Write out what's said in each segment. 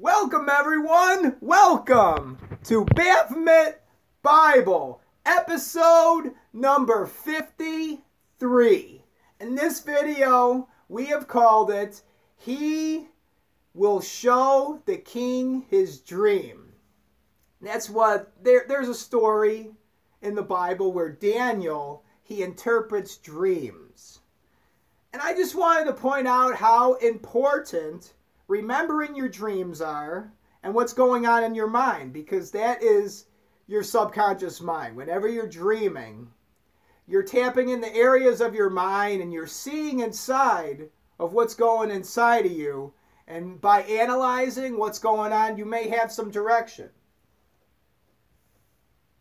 Welcome everyone, welcome to Baphomet Bible, episode number 53. In this video, we have called it, He Will Show the King His Dream. That's what, there's a story in the Bible where Daniel, he interprets dreams. And I just wanted to point out how important remembering your dreams are and what's going on in your mind, because that is your subconscious mind. Whenever you're dreaming, you're tapping in the areas of your mind and you're seeing inside of what's going inside of you. And by analyzing what's going on, you may have some direction.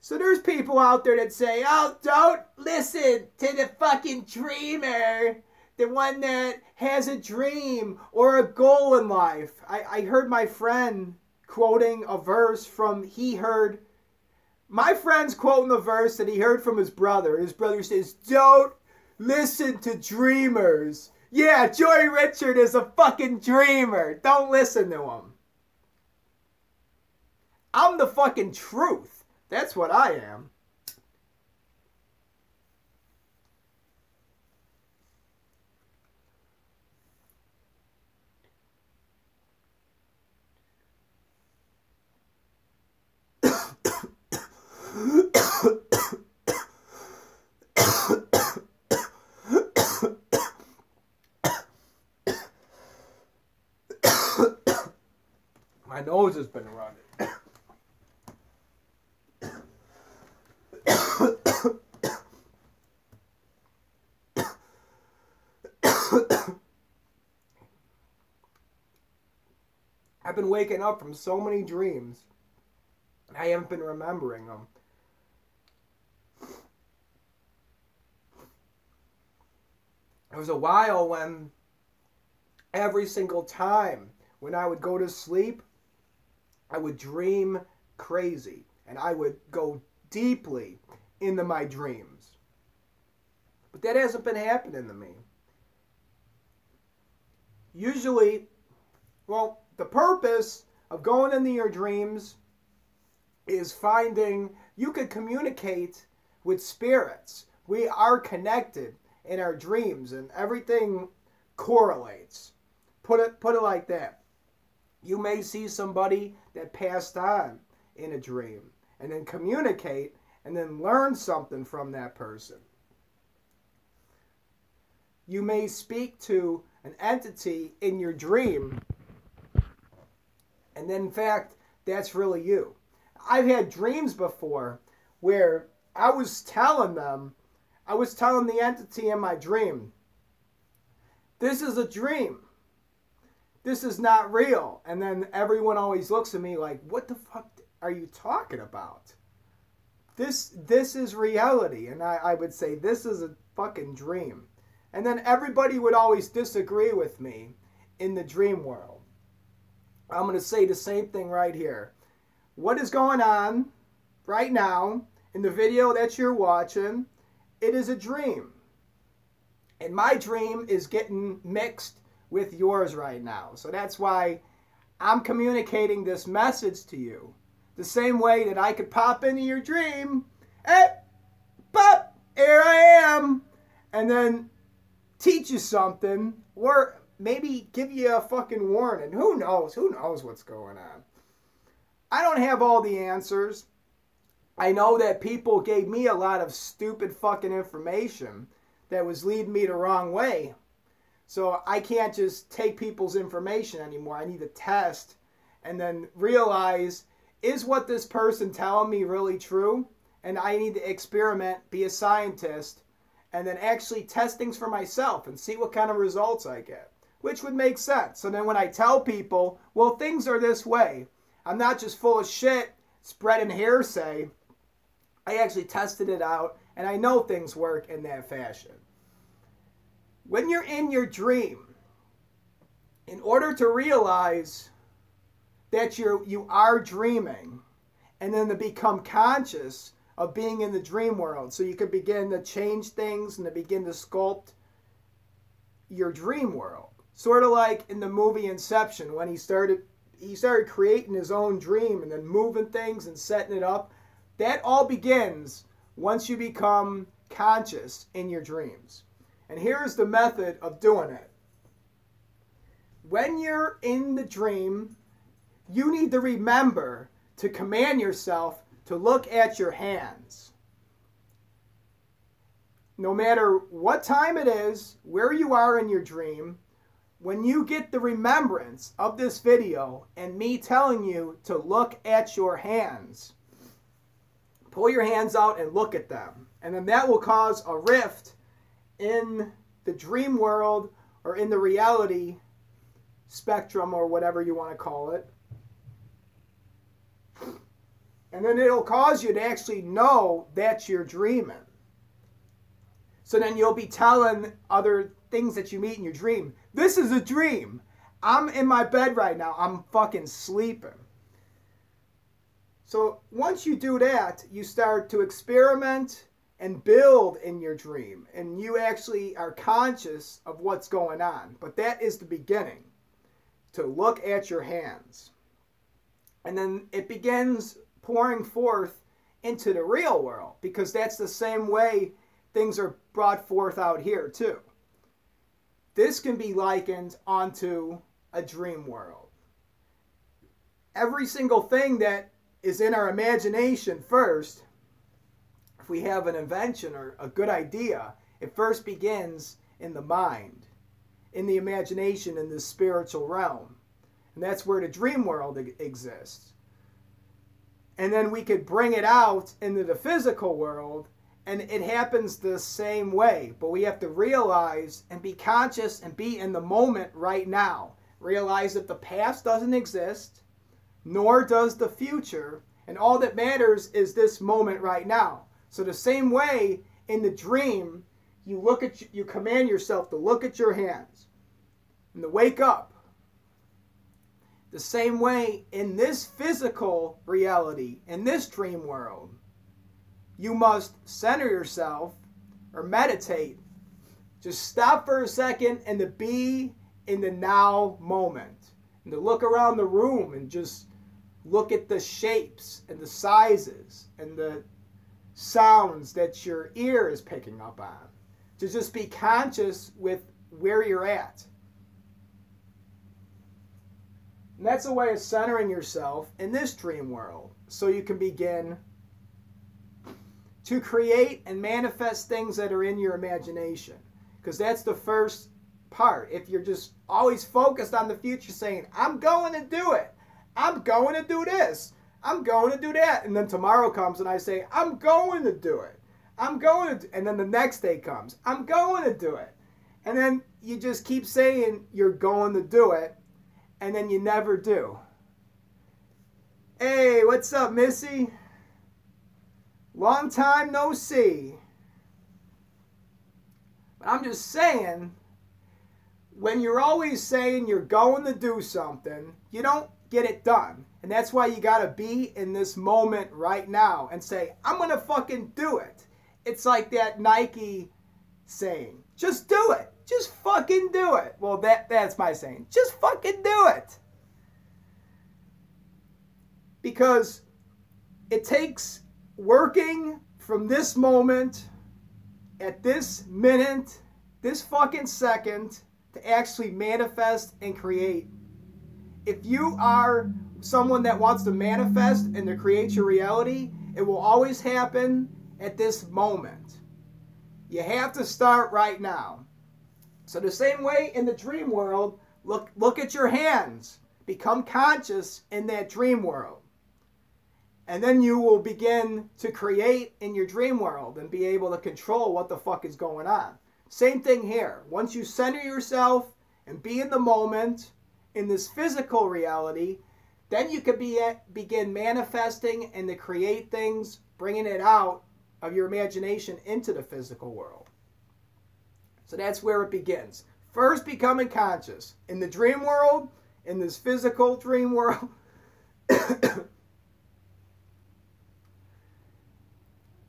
So there's people out there that say, oh, don't listen to the fucking dreamer. The one that has a dream or a goal in life. I heard my friend quoting a verse from, my friend's quoting the verse that he heard from his brother. His brother says, don't listen to dreamers. Yeah, Joy Richard is a fucking dreamer. Don't listen to him. I'm the fucking truth. That's what I am. My nose has been running. I've been waking up from so many dreams. I haven't been remembering them. There was a while when every single time when I would go to sleep, I would dream crazy. And I would go deeply into my dreams. But that hasn't been happening to me. Usually, well, the purpose of going into your dreams is finding, you could communicate with spirits. We are connected in our dreams and everything correlates. Put it like that. You may see somebody that passed on in a dream and then communicate and then learn something from that person. You may speak to an entity in your dream and then in fact that's really you. I've had dreams before where I was telling the entity in my dream, this is a dream. This is not real. And then everyone always looks at me like, what the fuck are you talking about? This is reality. And I would say, this is a fucking dream. And then everybody would always disagree with me in the dream world. I'm going to say the same thing right here. What is going on right now in the video that you're watching, it is a dream. And my dream is getting mixed with yours right now. So that's why I'm communicating this message to you. The same way that I could pop into your dream, hey, pop, here I am, and then teach you something, or maybe give you a fucking warning. Who knows? Who knows what's going on? I don't have all the answers. I know that people gave me a lot of stupid fucking information that was leading me the wrong way. So I can't just take people's information anymore. I need to test and then realize, is what this person telling me really true? And I need to experiment, be a scientist, and then actually test things for myself and see what kind of results I get, which would make sense. So then when I tell people, well, things are this way, I'm not just full of shit, spreading hearsay. I actually tested it out, and I know things work in that fashion. When you're in your dream, in order to realize that you are dreaming, and then to become conscious of being in the dream world, so you can begin to change things and to begin to sculpt your dream world. Sort of like in the movie Inception, when he started he started creating his own dream and then moving things and setting it up. That all begins once you become conscious in your dreams. And here's the method of doing it. When you're in the dream, you need to remember to command yourself to look at your hands. No matter what time it is, where you are in your dream, when you get the remembrance of this video and me telling you to look at your hands, pull your hands out and look at them. And then that will cause a rift in the dream world or in the reality spectrum or whatever you want to call it. And then it'll cause you to actually know that you're dreaming. So then you'll be telling other things that you meet in your dream, this is a dream. I'm in my bed right now. I'm fucking sleeping. So once you do that, you start to experiment and build in your dream. And you actually are conscious of what's going on. But that is the beginning. To look at your hands. And then it begins pouring forth into the real world. Because that's the same way things are brought forth out here too. This can be likened onto a dream world. Every single thing that is in our imagination first, if we have an invention or a good idea, it first begins in the mind, in the imagination, in the spiritual realm. And that's where the dream world exists. And then we could bring it out into the physical world, and it happens the same way. But we have to realize and be conscious and be in the moment right now. Realize that the past doesn't exist, nor does the future. And all that matters is this moment right now. So the same way in the dream, you command yourself to look at your hands and to wake up. The same way in this physical reality, in this dream world, you must center yourself or meditate. Just stop for a second and to be in the now moment. And to look around the room and just look at the shapes and the sizes and the sounds that your ear is picking up on. To just be conscious with where you're at. And that's a way of centering yourself in this dream world. So you can begin to create and manifest things that are in your imagination. Because that's the first part. If you're just always focused on the future saying, I'm going to do it. I'm going to do this. I'm going to do that. And then tomorrow comes and I say, I'm going to do it. I'm going to. And then the next day comes. I'm going to do it. And then you just keep saying you're going to do it. And then you never do. Hey, what's up, Missy? Long time no see. But I'm just saying, when you're always saying you're going to do something, you don't get it done. And that's why you got to be in this moment right now and say, I'm going to fucking do it. It's like that Nike saying, just do it. Just fucking do it. Well, that's my saying. Just fucking do it. Because it takes working from this moment, at this minute, this fucking second, to actually manifest and create. If you are someone that wants to manifest and to create your reality, it will always happen at this moment. You have to start right now. So the same way in the dream world, look at your hands. Become conscious in that dream world. And then you will begin to create in your dream world and be able to control what the fuck is going on. Same thing here. Once you center yourself and be in the moment, in this physical reality, then you can begin manifesting and to create things, bringing it out of your imagination into the physical world. So that's where it begins. First, becoming conscious. In the dream world, in this physical dream world.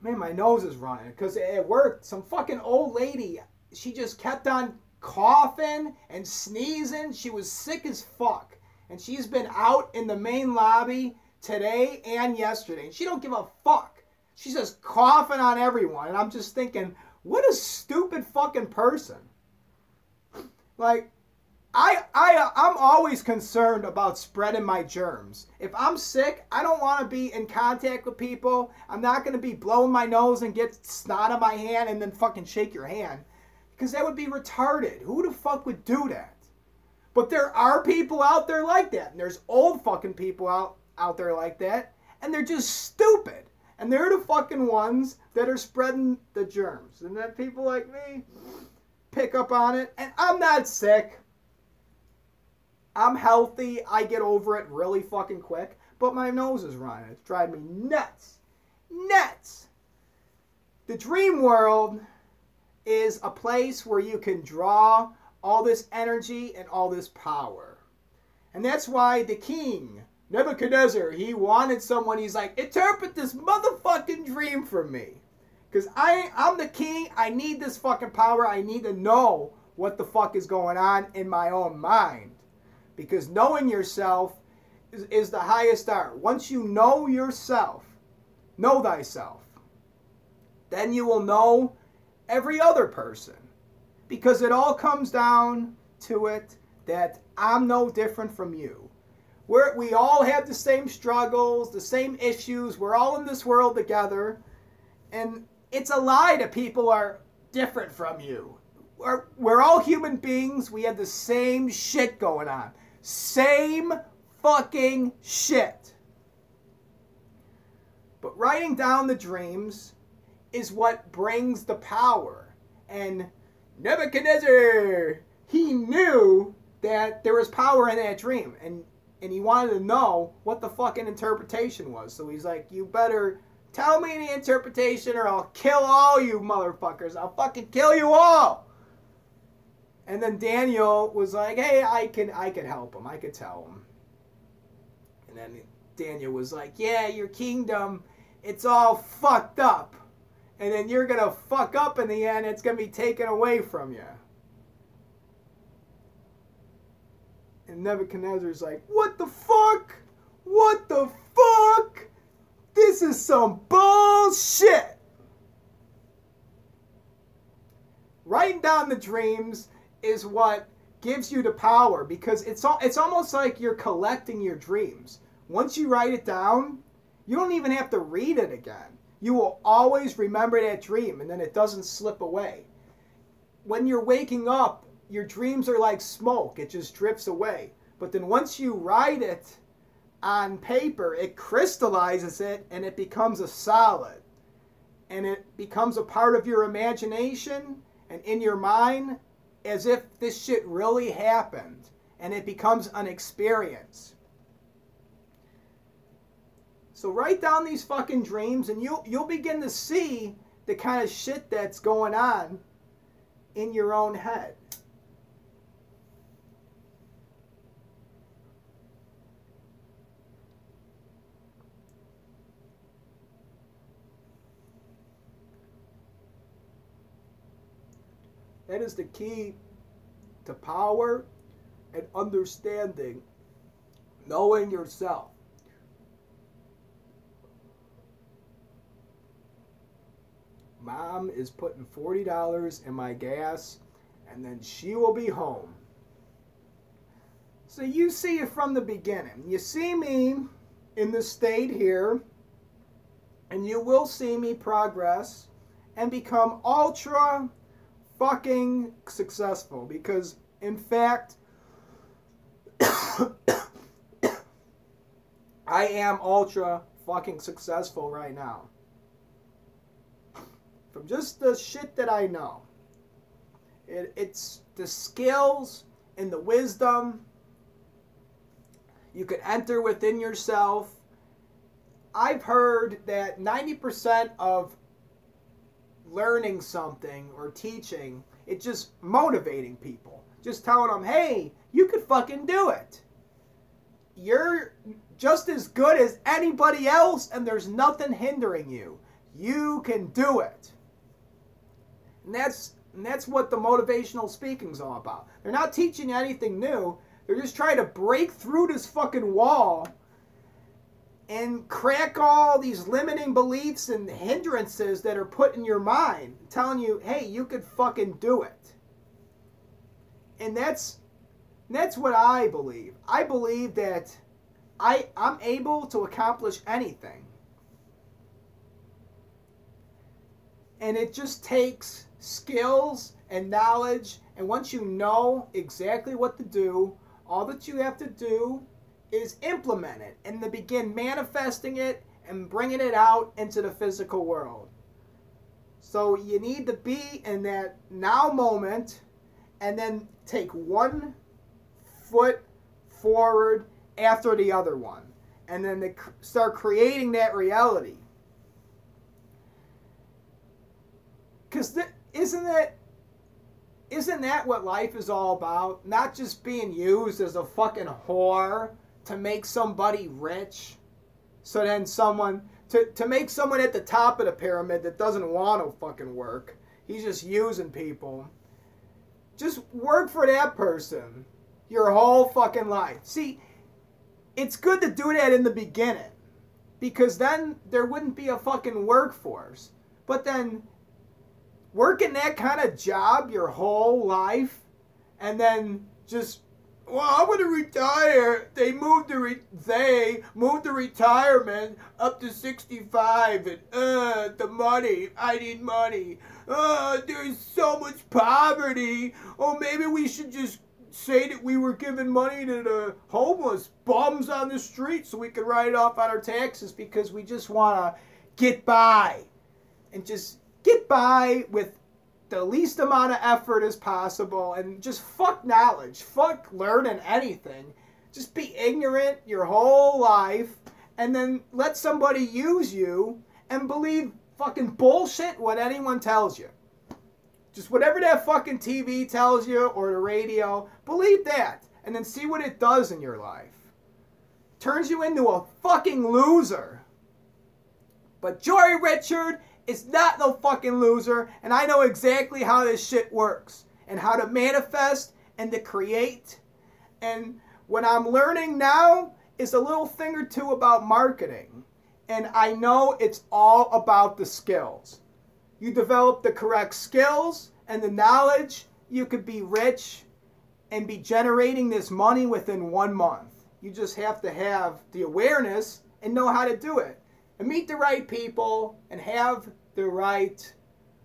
Man, my nose is running. Because at work, some fucking old lady, she just kept on coughing and sneezing. She was sick as fuck. And she's been out in the main lobby today and yesterday. And she don't give a fuck. She's just coughing on everyone. And I'm just thinking, what a stupid fucking person. Like, I'm always concerned about spreading my germs. If I'm sick, I don't want to be in contact with people. I'm not going to be blowing my nose and get snot on my hand and then fucking shake your hand. Because that would be retarded. Who the fuck would do that? But there are people out there like that. And there's old fucking people out there like that. And they're just stupid. And they're the fucking ones that are spreading the germs. And then people like me pick up on it. And I'm not sick. I'm healthy. I get over it really fucking quick. But my nose is running. It's driving me nuts. Nuts. The dream world is a place where you can draw all this energy and all this power. And that's why the king, Nebuchadnezzar, he wanted someone, he's like, interpret this motherfucking dream for me. Because I'm the king, I need this fucking power, I need to know what the fuck is going on in my own mind. Because knowing yourself is the highest art. Once you know yourself, know thyself, then you will know every other person. Because it all comes down to it that I'm no different from you. We all have the same struggles, the same issues. We're all in this world together. And it's a lie that people are different from you. We're all human beings. We have the same shit going on. Same fucking shit. But writing down the dreams is what brings the power. And Nebuchadnezzar, he knew that there was power in that dream. And he wanted to know what the fucking interpretation was. So he's like, you better tell me the interpretation or I'll kill all you motherfuckers. I'll fucking kill you all. And then Daniel was like, hey, I can help him. I could tell him. And then Daniel was like, yeah, your kingdom, it's all fucked up. And then you're going to fuck up in the end. It's going to be taken away from you. And Nebuchadnezzar's like, what the fuck? What the fuck? This is some bullshit. Writing down the dreams is what gives you the power. Because it's almost like you're collecting your dreams. Once you write it down, you don't even have to read it again. You will always remember that dream, and then it doesn't slip away. When you're waking up, your dreams are like smoke. It just drifts away. But then once you write it on paper, it crystallizes it, and it becomes a solid. And it becomes a part of your imagination and in your mind as if this shit really happened. And it becomes an experience. So write down these fucking dreams and you'll begin to see the kind of shit that's going on in your own head. That is the key to power and understanding, knowing yourself. Mom is putting $40 in my gas, and then she will be home. So you see it from the beginning. You see me in the state here, and you will see me progress and become ultra fucking successful. Because, in fact, I am ultra fucking successful right now. From just the shit that I know. It's the skills and the wisdom you can enter within yourself. I've heard that 90% of learning something or teaching, it's just motivating people. Just telling them, hey, you could fucking do it. You're just as good as anybody else and there's nothing hindering you. You can do it. And that's what the motivational speaking is all about. They're not teaching you anything new. They're just trying to break through this fucking wall and crack all these limiting beliefs and hindrances that are put in your mind, telling you, hey, you could fucking do it. And that's what I believe. I believe that I'm able to accomplish anything. And it just takes skills and knowledge. And once you know exactly what to do, all that you have to do is implement it and then begin manifesting it and bringing it out into the physical world. So you need to be in that now moment and then take one foot forward after the other one. And then they start creating that reality. Because isn't that what life is all about? Not just being used as a fucking whore to make somebody rich. So then to make someone at the top of the pyramid that doesn't want to fucking work. He's just using people. Just work for that person your whole fucking life. See, it's good to do that in the beginning. Because then there wouldn't be a fucking workforce. But then working that kind of job your whole life and then just, well, I'm going to retire. They moved the retirement up to 65 and the money. I need money. There's so much poverty. Oh, maybe we should just say that we were giving money to the homeless bums on the street so we could write it off on our taxes because we just want to get by and just get by with the least amount of effort as possible and just fuck knowledge, fuck learning anything. Just be ignorant your whole life and then let somebody use you and believe fucking bullshit what anyone tells you. Just whatever that fucking TV tells you or the radio, believe that and then see what it does in your life. Turns you into a fucking loser. But Jory Richard is not no fucking loser, and I know exactly how this shit works and how to manifest and to create. And what I'm learning now is a little thing or two about marketing. And I know it's all about the skills. You develop the correct skills and the knowledge, you could be rich and be generating this money within 1 month. You just have to have the awareness and know how to do it. And meet the right people and have the right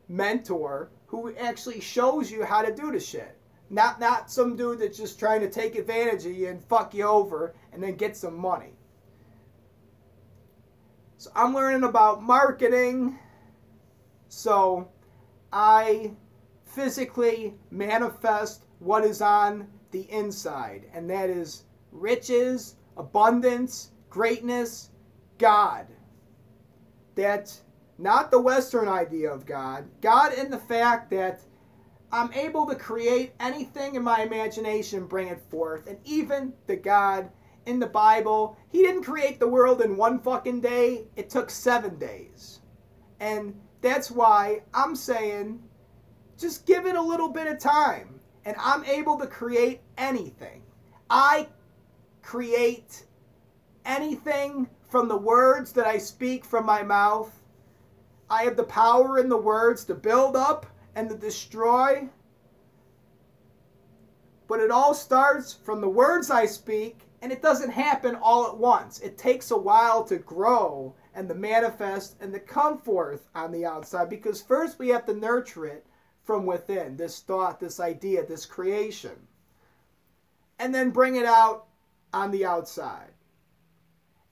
mentor who actually shows you how to do the shit. Not some dude that's just trying to take advantage of you and fuck you over and then get some money. So I'm learning about marketing. So I physically manifest what is on the inside. And that is riches, abundance, greatness, God. That's not the Western idea of God. God in the fact that I'm able to create anything in my imagination, bring it forth. And even the God in the Bible, he didn't create the world in 1 fucking day. It took 7 days. And that's why I'm saying, just give it a little bit of time. And I'm able to create anything. I create anything from the words that I speak from my mouth. I have the power in the words to build up and to destroy. But it all starts from the words I speak, and it doesn't happen all at once. It takes a while to grow and to manifest and to come forth on the outside, because first we have to nurture it from within, this thought, this idea, this creation, and then bring it out on the outside.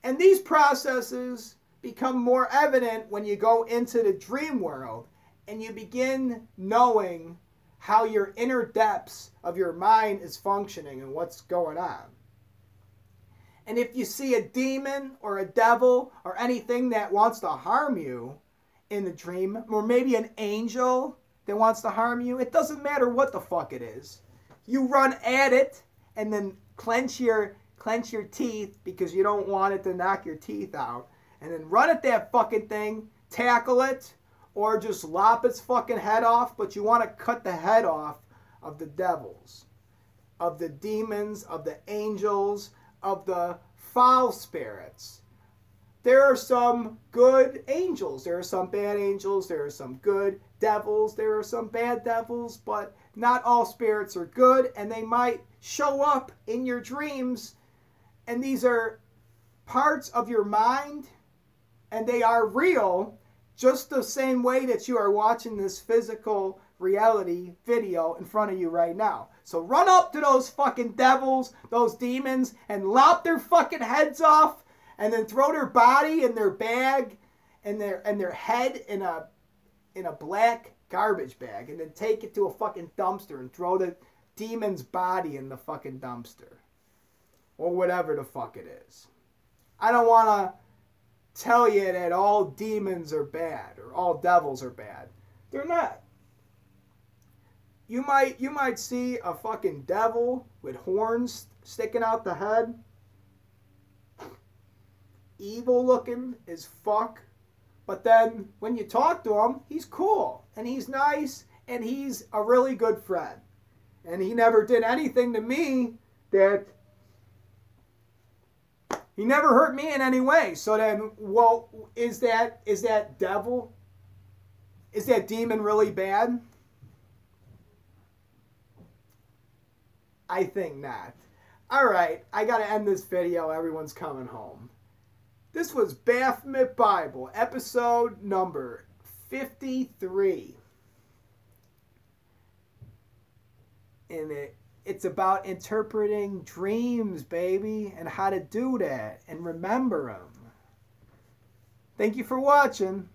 And these processes become more evident when you go into the dream world and you begin knowing how your inner depths of your mind is functioning and what's going on. And if you see a demon or a devil or anything that wants to harm you in the dream, or maybe an angel that wants to harm you, it doesn't matter what the fuck it is. You run at it and then clench your teeth because you don't want it to knock your teeth out. And then run at that fucking thing, tackle it, or just lop its fucking head off, but you want to cut the head off of the devils. of the demons, of the angels, of the foul spirits. There are some good angels. There are some bad angels. There are some good devils. There are some bad devils. But not all spirits are good. And they might show up in your dreams. And these are parts of your mind. And they are real. Just the same way that you are watching this physical reality video in front of you right now. So run up to those fucking devils, those demons, and lop their fucking heads off. And then throw their body in their bag and their head in a black garbage bag. And then take it to a fucking dumpster and throw the demon's body in the fucking dumpster. Or whatever the fuck it is. I don't want to tell you that all demons are bad or all devils are bad. They're not. You might see a fucking devil with horns sticking out the head. Evil looking as fuck, but then when you talk to him, he's cool and he's nice and he's a really good friend, and he never did anything to me that he never hurt me in any way. So then, well, is that devil, is that demon really bad? I think not. All right, I gotta end this video. Everyone's coming home. This was Baphomet Bible, episode number 53. And it's about interpreting dreams, baby, and how to do that and remember them. Thank you for watching.